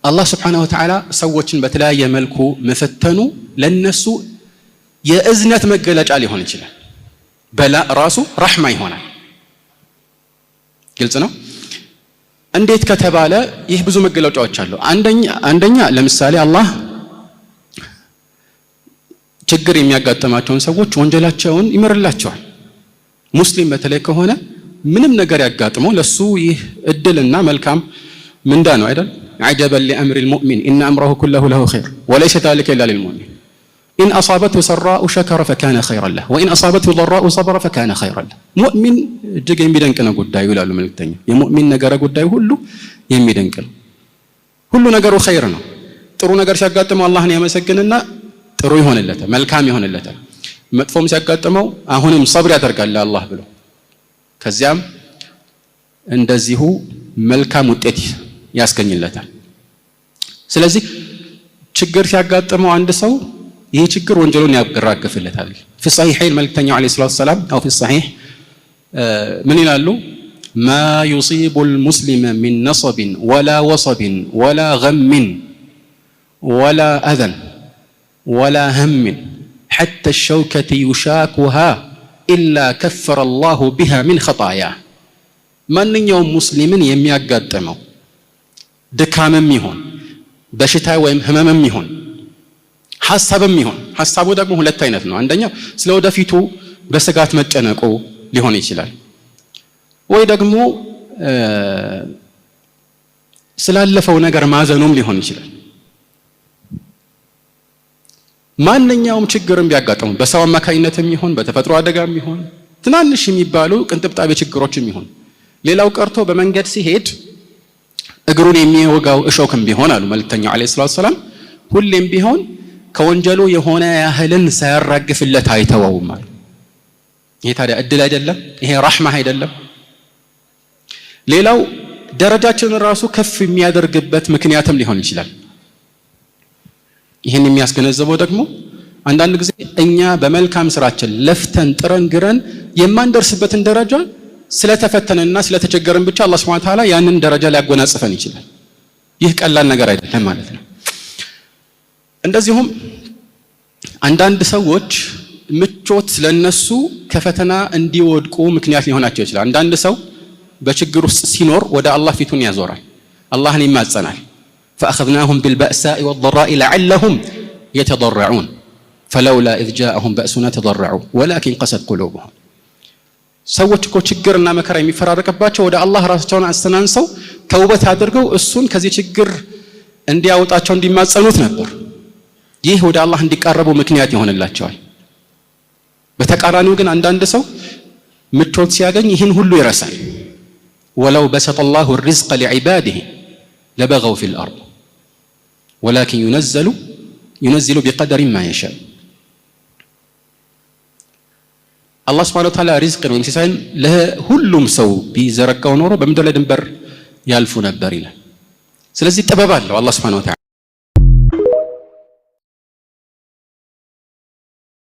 አላህ ስብሓነሁ ወተዓላ ሰዎችን በተለያየ መልኩ መፈተኑ ለነሱ የእዝነት መገለጫ ሊሆን ይችላል። በላ ራሱ ረሕማ ይሆናል። ግልጽ ነው። እንዴት ከተባለ ይህ ብዙ መገለጫዎች አሉ። አንደኛ ለምሳሌ አላህ ችግር የሚያጋጥማቸውን ሰዎች ወንጀላቸውን ይምርላቸዋል። ሙስሊም በተለይ ከሆነ ምንም ነገር ያጋጥመው ለሱ ይህ እድልና መልካም ምንዳ ነው አይደል? عجبا لأمر المؤمن إن أمره كله له خير وليس ذلك إلا للمؤمن إن أصابته سراء شكر فكان خيرا له وإن أصابته ضراء صبر فكان خيرا له مؤمن እጅግ የሚደንቅ ነው ጉዳዩ ይላሉ መልእክተኛ። የሙእሚን ነገር ጉዳዩ ሁሉ የሚደንቅ ነው። ሁሉ ነገሩ ኸይር ነው። ጥሩ ነገር ሲያጋጥመው አላህን ያመሰግንና ጥሩ ይሆንለታል፣ መልካም ይሆንለታል። መጥፎም ሲያጋጥመው አሁንም ሰብር ያደርጋል ለአላህ ብሎ ከዚያም እንደዚሁ መልካም ውጤት ያስገኝለታል። ስለዚህ ችግር ሲያጋጥመው አንድ ሰው ይህ ችግር ወንጀሉን ያራግፍለታል። في الصحيحين መልእክተኛው عليه الصلاة والسلام أو في الصحيح ምን ይላሉ? ما يصيب المسلم من نصب ولا وصب ولا غم ولا أذى ولا هم حتى الشوكة يشاكها إلا كفر الله بها من خطاياه ማንኛውም ሙስሊምን የሚያጋጥመው ድካምም ይሁን በሽታ ወይም ህመምም ይሁን ሐሳብም ይሁን ሐሳቡ ደግሞ ሁለት አይነት ነው። አንደኛው ስለ ወደፊቱ በስጋት መጨነቁ ሊሆን ይችላል፣ ወይ ደግሞ ስላለፈው ነገር ማዘኑም ሊሆን ይችላል። ማንኛውም ችግርም ቢያጋጥመው በሰው አማካኝነትም ይሁን በተፈጥሮ አደጋም ይሁን ትናንሽ የሚባሉ ቅንጥብጣቢ ችግሮችም ይሁን ሌላው ቀርቶ በመንገድ ሲሄድ እግሩን የሚወጋው እሾክም ቢሆን አሉ መልእክተኛው አለይሂ ሰላቱ ሰላም ሁሌም ቢሆን ከወንጀሉ የሆነ ያህልን ሳያራግፍለት አይተወውም አሉ። ይሄ ታዲያ እድል አይደለም? ይሄ ረሕማ አይደለም? ሌላው ደረጃችንን ራሱ ከፍ የሚያደርግበት ምክንያትም ሊሆን ይችላል። ይህን የሚያስገነዘበው ደግሞ አንዳንድ ጊዜ እኛ በመልካም ስራችን ለፍተን ጥረን ግረን የማንደርስበትን ደረጃ ስለተፈተነና ስለተቸገረን ብቻ አላህ Subhanahu Wa Ta'ala ያንን ደረጃ ሊያጎናጽፈን ይችላል። ይህ ቀላል ነገር አይደለም ማለት ነው። እንደዚሁም አንዳንድ ሰዎች ምቾት ለነሱ ከፈተና እንዲወድቁ ምክንያት ሊሆናቸው ይችላል። አንዳንድ ሰው በችግር ውስጥ ሲኖር ወደ አላህ ፊቱን ያዞራል፣ አላህን ይማጸናል። فأخذناهم بالبأساء والضراء لعلهم يتضرعون فلولا إذ جاءهم بأسنا تضرعوا ولكن قست قلوبهم ሰዎች እኮ ችግርና መከራ የሚፈራረቅባቸው ወደ አላህ ራሳቸውን አስተናንሰው ተውበት አድርገው እሱን ከዚህ ችግር እንዲያወጣቸው እንዲማጸኑት ነበር። ይህ ወደ አላህ እንዲቃረቡ ምክንያት ይሆንላቸዋል። በተቃራኒው ግን አንዳንድ ሰው ምቾት ሲያገኝ ይህን ሁሉ ይረሳል። ወለው በሰጠ الله الرزق لعباده لبغوا في الأرض ولكن ينزل بقدر ما يشاء አላህ Subhanahu Wa Ta'ala ሪዝቅን ወይም ሲሳይን ለሁሉም ሰው ቢዘረጋው ኖሮ በምድር ላይ ድንበር ያልፉ ነበር ይላል። ስለዚህ ጥበብ አለው አላህ Subhanahu Wa Ta'ala።